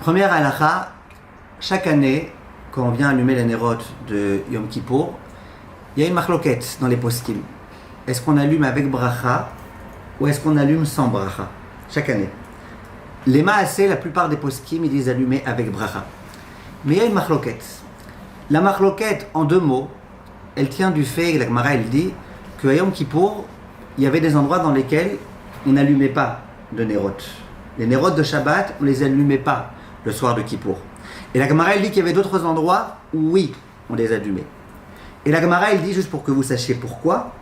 Première halakha, chaque année, quand on vient allumer les nérotes de Yom Kippour, il y a une marloquette dans les poskim. Est-ce qu'on allume avec bracha ou est-ce qu'on allume sans bracha? Chaque année. Les maaseh, la plupart des poskim, ils disent allumer avec bracha. Mais il y a une marloquette. La marloquette, en deux mots, elle tient du fait, la Gemara, elle dit, qu'à Yom Kippour, il y avait des endroits dans lesquels on n'allumait pas de nérotes. Les nérotes de Shabbat, on ne les allumait pas le soir de Kippour. Et la Gemara, elle dit qu'il y avait d'autres endroits où, oui, on les allumait. Et la Gemara, elle dit, juste pour que vous sachiez pourquoi,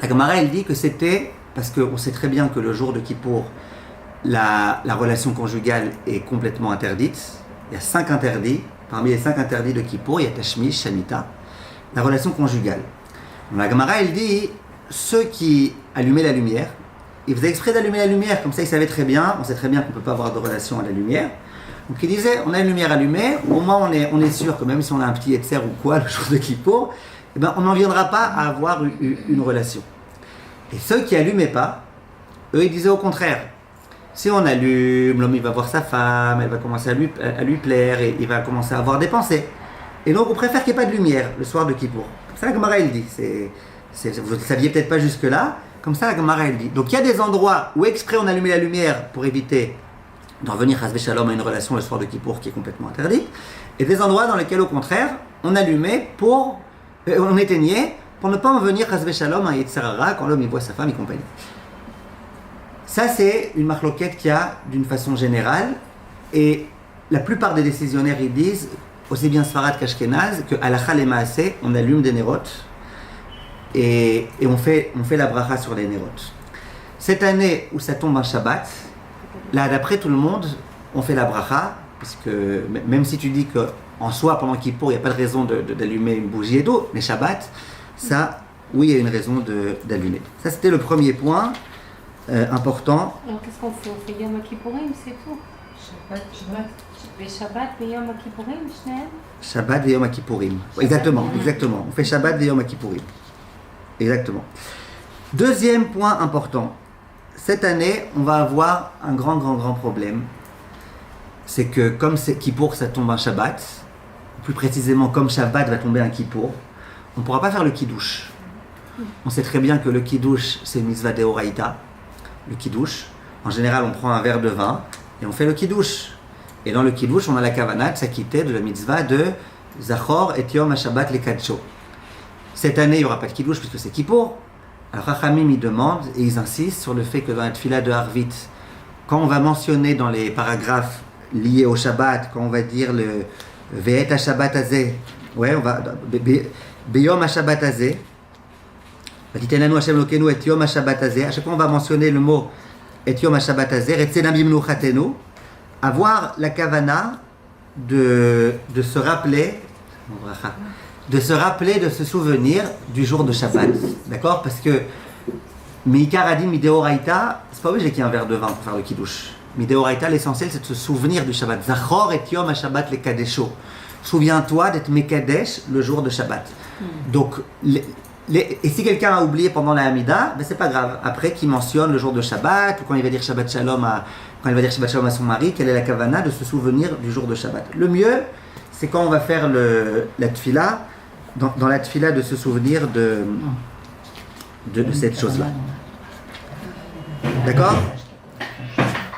la Gemara, elle dit que c'était, parce qu'on sait très bien que le jour de Kippour, la relation conjugale est complètement interdite. Il y a 5 interdits. Parmi les 5 interdits de Kippour, il y a Tashmish, Shemitah, la relation conjugale. Donc, la Gemara, elle dit, ceux qui allumaient la lumière, ils faisaient exprès d'allumer la lumière, comme ça ils savaient très bien, on sait très bien qu'on ne peut pas avoir de relation à la lumière. Donc ils disaient, on a une lumière allumée, au moins on est sûr que même si on a un petit etzer ou quoi le jour de Kippour, eh ben, on n'en viendra pas à avoir une relation. Et ceux qui allumaient pas, eux ils disaient au contraire. Si on allume, l'homme il va voir sa femme, elle va commencer à lui plaire, et il va commencer à avoir des pensées. Et donc on préfère qu'il n'y ait pas de lumière le soir de Kippour. Comme ça la Gemara elle dit, vous ne le saviez peut-être pas jusque là, comme ça la Gemara elle dit. Donc il y a des endroits où exprès on allumait la lumière pour éviter d'en venir Chas v'Shalom à une relation le soir de Kippour qui est complètement interdite, et des endroits dans lesquels au contraire on allumait on éteignait pour ne pas en venir Chas v'Shalom à Yetzer Hara quand l'homme il voit sa femme et compagnie. Ça c'est une marloquette qu'il y a d'une façon générale, et la plupart des décisionnaires ils disent, aussi bien Sfarad qu'Ashkenaz, que halakha le maaseh, on allume des nérotes et on fait la bracha sur les nérotes. Cette année où ça tombe un Shabbat, là d'après tout le monde, on fait la bracha, parce que même si tu dis qu'en soi, pendant Kippour, il n'y a pas de raison d'allumer une bougie et d'eau, mais Shabbat, ça, oui, il y a une raison d'allumer. Ça, c'était le premier point important. Alors qu'est-ce qu'on fait? On fait Yom Kippourim, c'est tout. Shabbat et Yom Kippourim, Shabbat et Yom Kippourim. Exactement. On fait Shabbat et Yom Kippourim. Exactement. Deuxième point important. Cette année, on va avoir un grand problème. C'est que comme Kippour, ça tombe un Shabbat, plus précisément comme Shabbat va tomber un Kippour, on ne pourra pas faire le Kiddush. On sait très bien que le Kiddush, c'est une mitzvah deoraita. Le Kiddush, en général, on prend un verre de vin et on fait le Kiddush. Et dans le Kiddush, on a la kavanah de s'acquitter de la mitzvah de Zachor et Yom HaShabbat Lekadsho. Cette année, il n'y aura pas de Kiddush puisque c'est Kippour. Alors Chachamim, ils demandent et ils insistent sur le fait que dans la tfila de Harvit, quand on va mentionner dans les paragraphes liés au Shabbat, quand on va dire le Ve'et HaShabbat Hazeh, ouais, on va Beyom HaShabbat Hazeh, Vatitenanu Hashem Lokenu et Yom HaShabbat Hazeh, à chaque fois on va mentionner le mot et Yom HaShabbat Hazeh, Retzenam Yimnuchatenu, avoir la kavana de se rappeler de se souvenir du jour de Shabbat, d'accord? Parce que Meikar Adin Mideoraita, c'est pas obligé qu'il y ait un verre de vin pour faire le Kiddush. Mideoraita, l'essentiel c'est de se souvenir du Shabbat. Zachor et Yom HaShabbat Lekadesho. Souviens-toi d'être Mekadesh le jour de Shabbat. Donc, et si quelqu'un a oublié pendant la Hamida, ben c'est pas grave. Après, qu'il mentionne le jour de Shabbat, ou quand il va dire Shabbat Shalom à son mari, quelle est la kavana de se souvenir du jour de Shabbat. Le mieux, c'est quand on va faire la tfila, dans la tfila de se souvenir de cette chose-là. D'accord?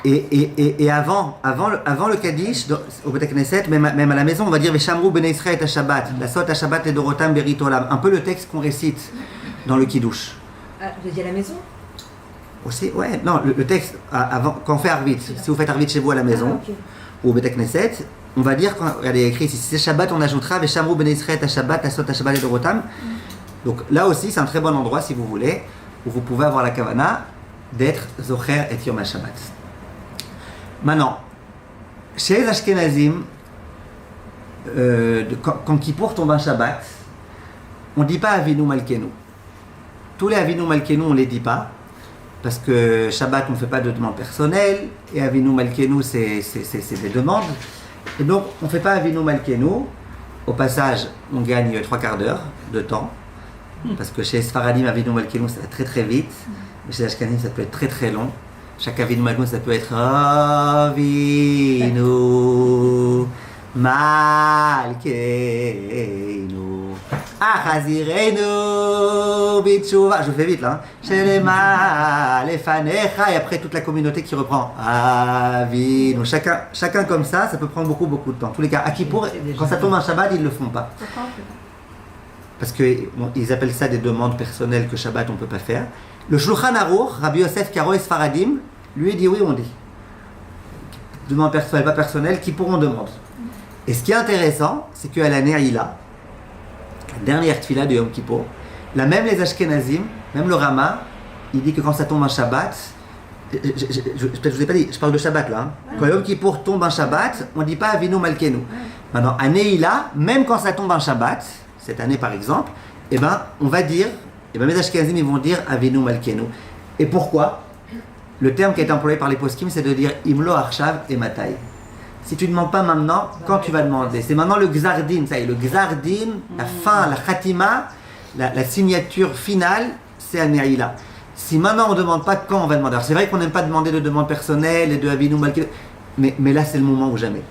Et avant le Kaddish, au Bet Knesset, même à la maison, on va dire Veshamru Bnei Israël et Shabbat, la sot à Shabbat et Dorotam Beritolam, un peu le texte qu'on récite dans le Kiddush. Vous dites à la maison? Aussi, ouais, non, le texte, avant, quand on fait Arvit, si vous faites Arvit chez vous à la maison, ou au Bet Knesset, on va dire, regardez, il y a écrit ici, si c'est Shabbat, on ajoutera Veshamru Bnei Israël et Shabbat, la sot à Shabbat et Dorotam. Donc là aussi, c'est un très bon endroit, si vous voulez, où vous pouvez avoir la kavana d'être Zocher et Yom HaShabbat. Maintenant, chez les Ashkenazim, quand Kippour tombe un Shabbat, on ne dit pas Avinu Malkenu. Tous les Avinu Malkenu, on ne les dit pas, parce que Shabbat, on ne fait pas de demande personnelle, et Avinu Malkenu, c'est des demandes. Et donc, on ne fait pas Avinu Malkenu. Au passage, on gagne 3/4 d'heure de temps, parce que chez Sfaradim, Avinu Malkenu, ça va très très vite, mais chez les Ashkenazim, ça peut être très très long. Chaque Avinu Malkeinu, ça peut être Avinu Malkeinu Achazirenu Bitshuva. Je fais vite là. Shelema Lefanecha. Et après toute la communauté qui reprend Avinu. Chacun comme ça peut prendre beaucoup de temps. En tous les cas, à Kippour, quand ça tombe un Shabbat, ils ne le font pas. Parce qu'ils appellent ça des demandes personnelles que Shabbat on ne peut pas faire. Le Shulchan Aruch, Rabbi Yosef Karo et Sfaradim, lui dit oui, on dit. Demande personnelle, pas personnelle, Kippour on demande. Et ce qui est intéressant, c'est qu'à la Ne'ila, la dernière tfila de Yom Kippour, là même les Ashkenazim, même le Rama, il dit que quand ça tombe un Shabbat, peut-être je vous ai pas dit, je parle de Shabbat là, quand Yom Kippour tombe un Shabbat, on ne dit pas Avinu Malkeinu. Maintenant, à Ne'ila, même quand ça tombe un Shabbat, cette année par exemple, eh ben, on va dire, mes Ashkenazim ils vont dire Avinu Malkeinu. Et pourquoi? Le terme qui a été employé par les poskim, c'est de dire Imlo Arshav et Matai. Si tu ne demandes pas maintenant, quand tu vas demander? C'est maintenant le Gzardin, ça y est, le Gzardin, la fin, la Khatima, la signature finale, c'est à Ne'ila. Si maintenant on ne demande pas quand on va demander. Alors c'est vrai qu'on n'aime pas demander de demande personnelle et de Avinu Malkeinu, mais là c'est le moment ou jamais.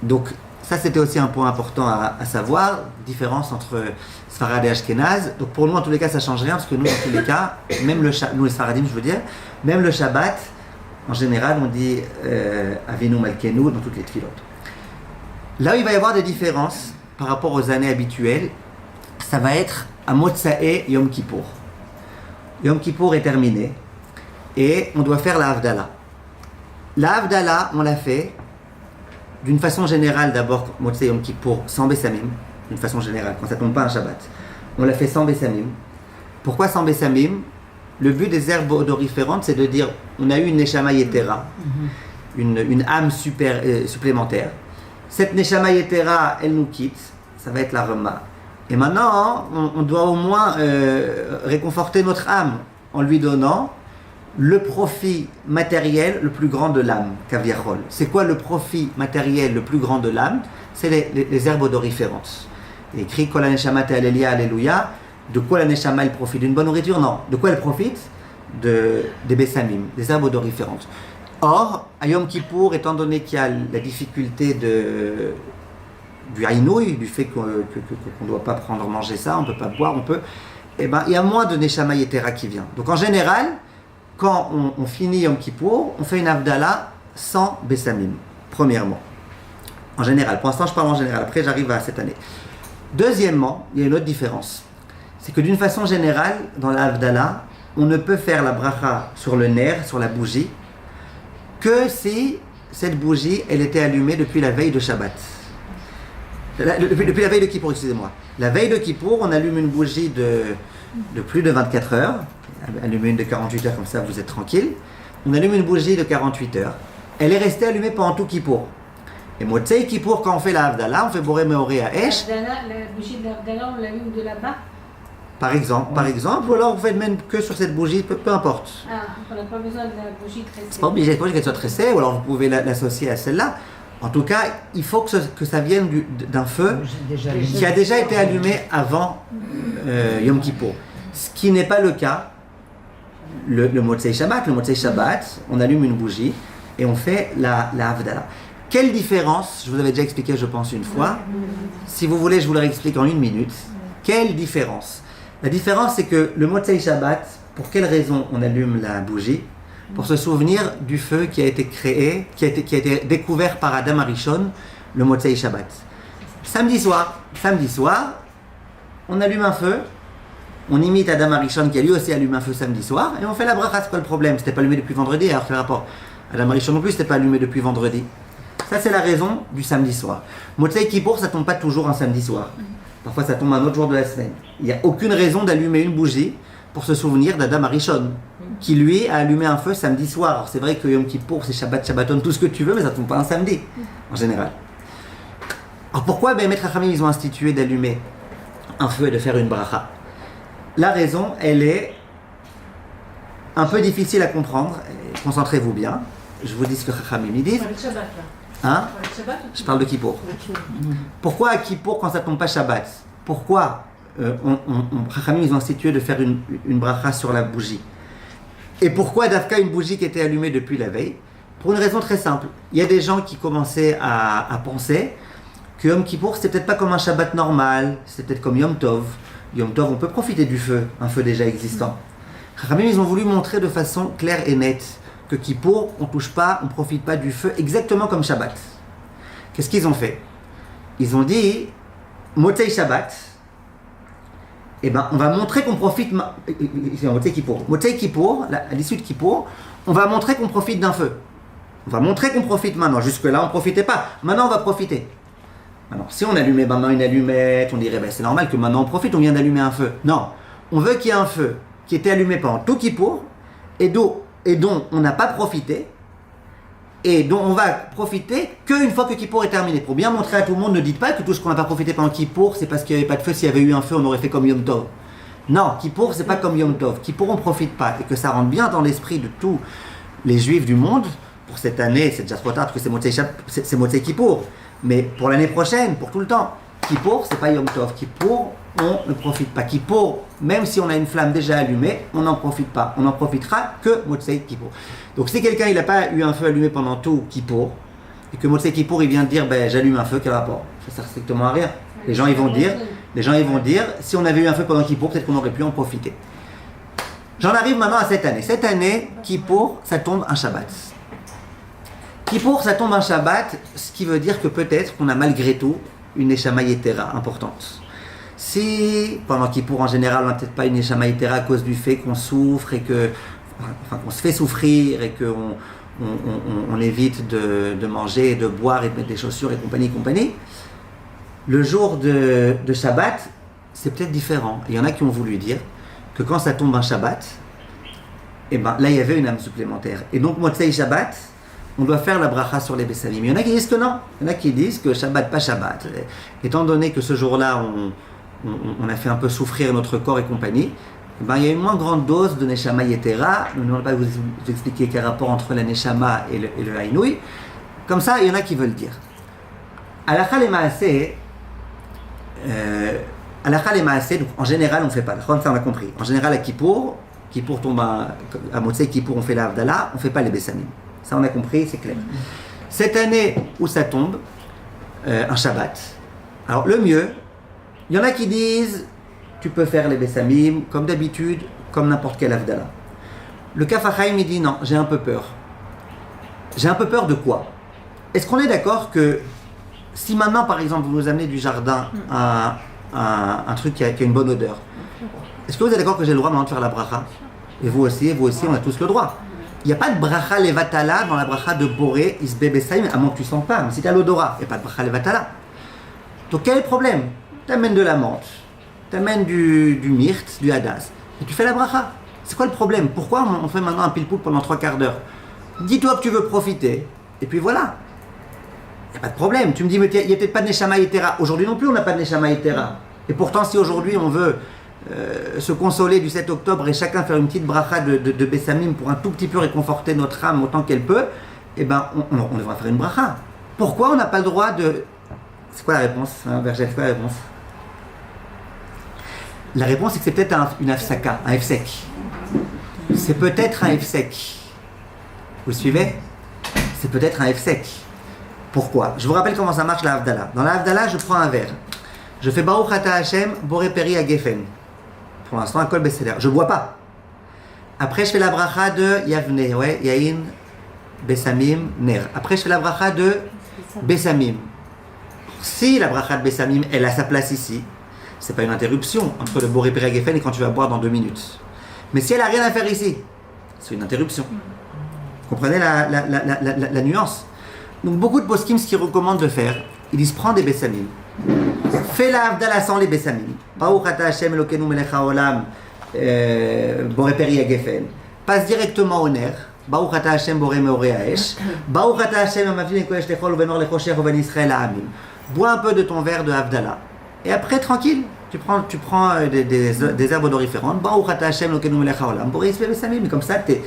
Donc ça c'était aussi un point important à savoir, différence entre Sfarad et Ashkenaz. Donc pour nous en tous les cas ça ne change rien, parce que nous en tous les cas, même nous les Sfaradim je veux dire, même le Shabbat, en général on dit Avinu Malkeinu dans toutes les tfilot. Là où il va y avoir des différences par rapport aux années habituelles, ça va être à Motsae Yom Kippour. Yom Kippour est terminé et on doit faire la Havdalah. La Havdalah, on l'a fait d'une façon générale d'abord, Motsae Yom Kippour, sans Bessamim, d'une façon générale, quand ça tombe pas un Shabbat. On l'a fait sans Bessamim. Pourquoi sans Bessamim? Le but des herbes odoriférantes, c'est de dire, on a eu une Neshama Yetera, une âme supplémentaire. Cette Neshama Yetera, elle nous quitte, ça va être la Rema. Et maintenant, on doit au moins réconforter notre âme en lui donnant le profit matériel le plus grand de l'âme, Kaviachol. C'est quoi le profit matériel le plus grand de l'âme? C'est les herbes odoriférantes. Il est écrit Kol HaNeshama Te'alelia Alléluia. De quoi la Neshama elle profite? D'une bonne nourriture? Non. De quoi elle profite? Des Bessamim, des herbes odoriférantes. Or, à Yom Kippour, étant donné qu'il y a la difficulté du haïnouï, du fait qu'on ne doit pas manger ça, on ne peut pas boire, il y a moins de Neshama Yetera qui vient. Donc en général, quand on finit Yom Kippour, on fait une Havdalah sans Bessamim, premièrement. En général, pour l'instant je parle en général, après j'arrive à cette année. Deuxièmement, il y a une autre différence. C'est que d'une façon générale, dans la Havdalah, on ne peut faire la bracha sur le nerf, sur la bougie, que si cette bougie, elle était allumée depuis la veille de Shabbat. Depuis la veille de Kippour, excusez-moi. La veille de Kippour, on allume une bougie de plus de 24 heures. Allumer une de 48 heures, comme ça vous êtes tranquille. On allume une bougie de 48 heures. Elle est restée allumée pendant tout Kippour. Et Motsei Kippour, quand on fait la Havdalah, on fait Boré Meoré à Esh. La bougie de l'Havdalah, on l'allume de là-bas? Par exemple, ou alors vous faites même que sur cette bougie, peu importe. Ah, on n'a pas besoin de la bougie tressée. C'est pas obligé qu'elle soit tressée, ou alors vous pouvez l'associer à celle-là. En tout cas, il faut que ça vienne d'un feu qui a déjà été allumé avant Yom Kippour. Ce qui n'est pas le cas le Motsei Shabbat. Le Motsei Shabbat, on allume une bougie et on fait la Havdalah. Quelle différence? Je vous avais déjà expliqué, je pense, une fois. Si vous voulez, je vous le réexplique en une minute. Quelle différence? La différence, c'est que le Motsei Shabbat, pour quelle raison on allume la bougie? Pour se souvenir du feu qui a été créé, qui a été découvert par Adam Arishon, le Motsei Shabbat. Samedi soir, on allume un feu, on imite Adam Arishon qui a lui aussi allumé un feu samedi soir, et on fait la bracha. C'est quoi le problème? C'était pas allumé depuis vendredi, alors quel rapport? Adam Arishon non plus, c'était pas allumé depuis vendredi. Ça, c'est la raison du samedi soir. Motsei Kippour, ça tombe pas toujours un samedi soir. Parfois, ça tombe un autre jour de la semaine. Il n'y a aucune raison d'allumer une bougie pour se souvenir d'Adam Arishon, qui lui a allumé un feu samedi soir. Alors c'est vrai que Yom Kippour, c'est Shabbat, Shabbaton, tout ce que tu veux, mais ça ne tombe pas un samedi, en général. Alors pourquoi Maître Chachamim, ils ont institué d'allumer un feu et de faire une bracha? La raison, elle est un peu difficile à comprendre. Concentrez-vous bien. Je vous dis ce que Chachamim ils disent. Hein? Je parle de Kippour. Pourquoi à Kippour, quand ça ne tombe pas Shabbat? Pourquoi Chachamim, ils ont institué de faire une bracha sur la bougie? Et pourquoi Dafka une bougie qui était allumée depuis la veille? Pour une raison très simple. Il y a des gens qui commençaient à penser que Yom Kippour, c'était peut-être pas comme un Shabbat normal, c'était peut-être comme Yom Tov. Yom Tov, on peut profiter du feu, un feu déjà existant. Chachamim, ils ont voulu montrer de façon claire et nette que Kippour, on touche pas, on profite pas du feu, exactement comme Shabbat. Qu'est-ce qu'ils ont fait? Ils ont dit, Motzei Shabbat, eh ben, on va montrer qu'on profite. Motzei Kippour. Motzei Kippour, à l'issue de Kippour, on va montrer qu'on profite d'un feu. On va montrer qu'on profite maintenant. Jusque-là, on ne profitait pas. Maintenant, on va profiter. Alors, si on allumait maintenant une allumette, on dirait, ben, c'est normal que maintenant on profite, on vient d'allumer un feu. Non, on veut qu'il y ait un feu qui était allumé pendant tout Kippour et dont on n'a pas profité et dont on va profiter qu'une fois que Kippour est terminé. Pour bien montrer à tout le monde, ne dites pas que tout ce qu'on n'a pas profité pendant Kippour, c'est parce qu'il n'y avait pas de feu. S'il y avait eu un feu, on aurait fait comme Yom Tov. Non, Kippour, c'est pas comme Yom Tov. Kippour, on ne profite pas. Et que ça rentre bien dans l'esprit de tous les Juifs du monde. Pour cette année, c'est déjà trop tard parce que c'est Motzei Kippour. Mais pour l'année prochaine, pour tout le temps, Kippour, c'est pas Yom Tov. Kippour, on ne profite pas. Kippour, même si on a une flamme déjà allumée, on n'en profite pas. On n'en profitera que Motzei Kippour. Donc si quelqu'un il n'a pas eu un feu allumé pendant tout Kippour, et que Motzei Kippour il vient de dire ben, j'allume un feu, quel rapport? Ça sert strictement à rien. Les gens ils vont dire, si on avait eu un feu pendant Kippour, peut-être qu'on aurait pu en profiter. J'en arrive maintenant à cette année. Cette année, Kippour, ça tombe un Shabbat. Kippour, ça tombe un Shabbat, ce qui veut dire que peut-être qu'on a malgré tout une Neshama Yetera importante. Si, pendant Kippour en général, on n'a peut-être pas une Neshama Yetera à cause du fait qu'on souffre et qu'on se fait souffrir et qu'on évite de manger et de boire et de mettre des chaussures et compagnie, le jour de Shabbat, c'est peut-être différent. Il y en a qui ont voulu dire que quand ça tombe un Shabbat, eh ben, là il y avait une âme supplémentaire. Et donc, Motzei Shabbat, on doit faire la bracha sur les Bessamim. Il y en a qui disent que non. Il y en a qui disent que Shabbat, pas Shabbat. Étant donné que ce jour-là, on a fait un peu souffrir notre corps et compagnie, eh ben, il y a une moins grande dose de Neshama Yetera. Nous ne allons pas vous expliquer quel rapport entre la Neshama et le Haïnoui. Comme ça, il y en a qui veulent dire. Halakha le Maaseh, donc en général, on ne fait pas. Ça, on a compris. En général, à Kippour tombe à Motzei Kippour, on fait la Havdalah, on ne fait pas les Bessamim. Ça, on a compris, c'est clair. Cette année où ça tombe, un Shabbat, alors le mieux, il y en a qui disent, tu peux faire les Bessamim, comme d'habitude, comme n'importe quel Havdalah. Le Kaf HaChaim, il dit, non, j'ai un peu peur. J'ai un peu peur de quoi? Est-ce qu'on est d'accord que, si maintenant, par exemple, vous nous amenez du jardin à un truc qui a une bonne odeur, est-ce que vous êtes d'accord que j'ai le droit maintenant de faire la bracha? Et vous aussi, on a tous le droit. Il n'y a pas de bracha levatala dans la bracha de Boré, Isbe Besaim, à moins que tu sens pas. Mais si tu as l'odorat, il n'y a pas de bracha levatala. Donc quel est le problème? Tu amènes de la menthe, tu amènes du myrte, du hadas, et tu fais la bracha. C'est quoi le problème? Pourquoi on fait maintenant un pile-poule pendant 3 quarts d'heure? Dis-toi que tu veux profiter, et puis voilà. Il n'y a pas de problème. Tu me dis, mais il n'y a peut-être pas de Neshama Yetera. Aujourd'hui non plus, on n'a pas de Neshama Yetera. Et pourtant, si aujourd'hui on veut se consoler du 7 octobre et chacun faire une petite bracha de Bessamim pour un tout petit peu réconforter notre âme autant qu'elle peut, eh ben on devra faire une bracha. Pourquoi on n'a pas le droit de... C'est quoi la réponse, Vergèle, c'est quoi la réponse? La réponse c'est que c'est peut-être une afsaka, un efsek. C'est peut-être un efsek. Vous suivez? C'est peut-être un efsek. Pourquoi? Je vous rappelle comment ça marche la Havdalah. Dans la Havdalah, je prends un verre. Je fais Baruch Ata Hashem, Boré Peri Agefen. Pour l'instant, un kol besséder. Je ne bois pas. Après, je fais la bracha de Yavne, Yain, Bessamim, Ner. Après, je fais la bracha de Bessamim. Si la bracha de Bessamim, elle a sa place ici, c'est pas une interruption entre le Boré Peri Agefen et quand tu vas boire dans 2 minutes. Mais si elle n'a rien à faire ici, c'est une interruption. Vous comprenez la nuance? Donc, beaucoup de poskim, ce qu'ils recommandent de faire, ils disent prends des Bessamim. Fais la Havdalah sans les Bessamim. Baruch Ata Hashem Elokeinu Melech HaOlam Boré Peri Agefen. Passe directement au ner. Baruch Ata Hashem Boré Meoré Haesh. Baruch Ata Hashem Amavin Ekoyesh Lechol Uvenor Lechosher Uven Israël Ha'amim. Bois un peu de ton verre de Havdalah. Et après, tranquille, tu prends des herbes odoriférantes. Baruch Ata Hashem Elokeinu Melech HaOlam Boré Israël Bessamim. Comme ça, t'es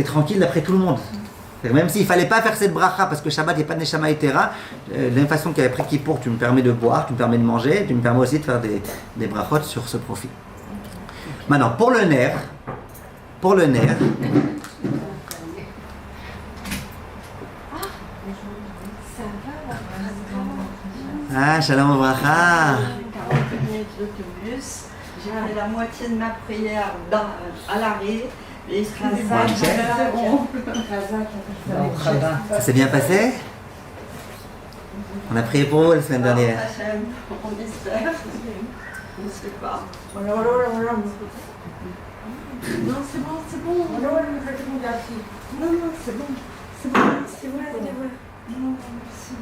tranquille d'après tout le monde. Même s'il ne fallait pas faire cette bracha parce que Shabbat n'est pas de Neshama Yetera, de la même façon qu'avec Kippour, tu me permets de boire, tu me permets de manger, tu me permets aussi de faire des brachot sur ce profit. Maintenant, pour le nerf, pour le ner, ah, shalom bracha. 40 minutes d'autobus. J'ai fait la moitié de ma prière à l'arrêt. Et il sera Ça s'est bien passé? On a prié pour vous la semaine dernière. On espère. On ne sait pas. Non, c'est bon, c'est bon. Non, non, c'est bon. C'est bon, c'est bon. Non, merci.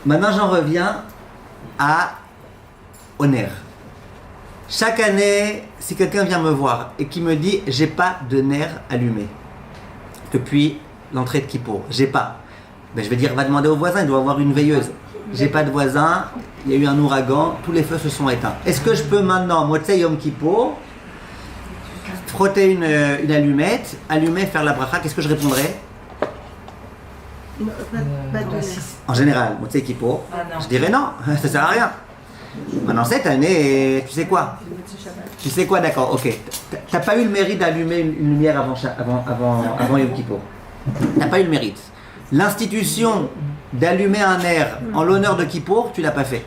Maintenant, j'en reviens au ner. Chaque année, si quelqu'un vient me voir et qui me dit j'ai pas de ner allumé depuis l'entrée de Kippour, j'ai pas, ben, je vais dire va demander au voisin, il doit avoir une veilleuse. J'ai pas de voisin, il y a eu un ouragan, tous les feux se sont éteints. Est-ce que je peux maintenant, Motzei Yom Kippour, frotter une allumette, allumer, faire la bracha? Qu'est-ce que je répondrai? En général, Motzei Kippour, je dirais non, ça sert à rien. Maintenant, cette année, tu sais quoi? Tu sais quoi, d'accord, ok. T'as pas eu le mérite d'allumer une lumière avant Yom Kippour. T'as pas eu le mérite. L'institution d'allumer un air en l'honneur de Kippour, tu l'as pas fait.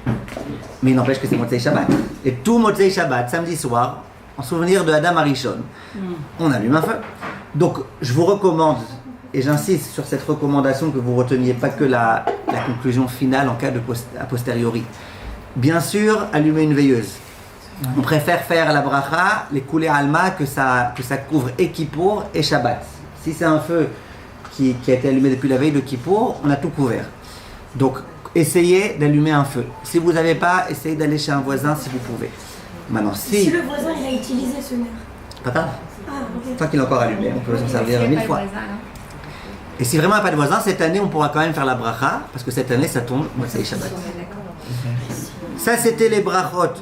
Mais il n'empêche que c'est Motzei Shabbat. Et tout Motzei Shabbat, samedi soir, en souvenir de Adam Arishon, on allume un feu. Donc, je vous recommande, et j'insiste sur cette recommandation que vous reteniez pas que la conclusion finale en cas de a posteriori. Bien sûr, allumer une veilleuse. On préfère faire la bracha, les coulées alma, que ça couvre et Kippour et Shabbat. Si c'est un feu qui a été allumé depuis la veille de Kippour, on a tout couvert. Donc, essayez d'allumer un feu. Si vous n'avez pas, essayez d'aller chez un voisin si vous pouvez. Maintenant, Si le voisin il a utilisé ce nerf. Pas grave. Ah, ok. Tant qu'il est encore allumé, on peut s'en servir 1000 fois. Et si vraiment il n'y a pas de voisin, cette année, on pourra quand même faire la bracha, parce que cette année, ça tombe Motzei Shabbat. Ça, c'était les brachot,